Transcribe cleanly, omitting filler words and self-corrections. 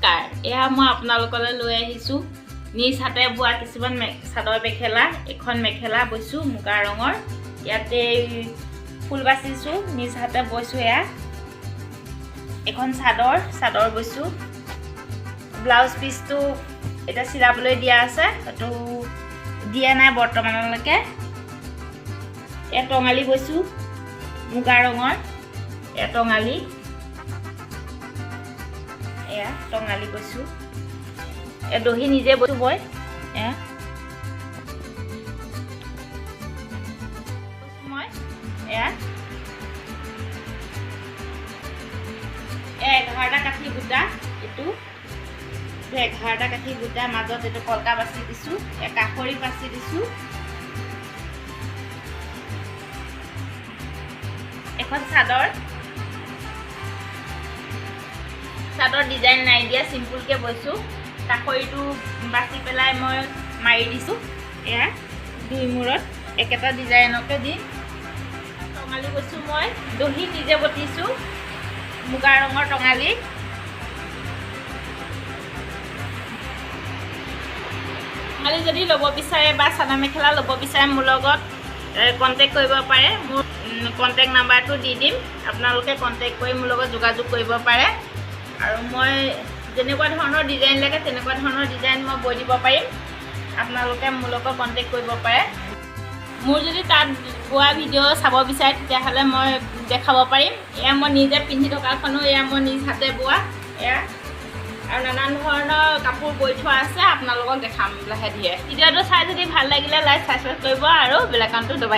নমস্কাৰ এয়া মই আপোনালোকলৈ লৈ আহিছো নিজ হাতে বোৱা কিছুমান চাদৰ মেখেলা এখন মেখেলা বৈছো মুগা ৰঙৰ ইয়াতে ফুল বাছিছো নিজ হাতে বৈছো এয়া এখন চাদৰ বৈছো ব্লাউজ পিসটো এটা চিলাবলৈ দিয়া আছে তো দিয়া নাই বৰ্তমানলৈকে এ টঙালি বৈছো মুগা ৰঙৰ এ টঙালি এয়া টঙালি বৈছো এ দহি নিজে বৈছো বই এয়া মই এয়া 11টা কাঠি বুটা এটু 11টা কাঠি বুটা মাজত এটো কলকা বাছি দিছো এ কাখৰি বাছি দিছো এখন চাদৰ ডিজাইন নাই দিয়া সিম্পল কে বৈছো কাখৰিটো বাছি পেলাই মই মাৰি দিছো এয়া দুই মূৰত একেটা ডিজাইনকে দি টঙালি বৈছো মই দহি নিজে বটিছো মুগা ৰঙৰ টঙালি খালি যদি লব বিচাৰে বা চাদৰ মেখেলা লব বিচাৰে মোৰ লগত কন্টাক্ট কৰিব পাৰে মোৰ কন্টাক্ট নাম্বাৰটো দি দিম আপোনালোকে কন্টাক্ট কৰি মোৰ লগত যোগাযোগ কৰিব পাৰে আৰু মই যেনেকুৱা ধৰণৰ ডিজাইন লাগে তেনেকুৱা ধৰণৰ ডিজাইন মই বৈ দিব পাৰিম আপোনালোকে মোৰ লগত কন্টাক্ট কৰিব পাৰে মোৰ যদি তাত বোৱা ভিডিঅ চাব বিচাৰে তেতিয়াহ'লে মই দেখাব পাৰিম এয়া মই নিজে পিন্ধি থকাখনো এয়া মই নিজ হাতে বোৱা এয়া আৰু নানান ধৰণৰ কাপোৰ বৈ থোৱা আছে আপোনালোকক দেখাম লাহে ধীৰে ভিডিঅ'টো চাই যদি ভাল লাগিলে লাইক সাবস্ক্ৰাইব কৰিব আৰু বেল আইকনটো দবাই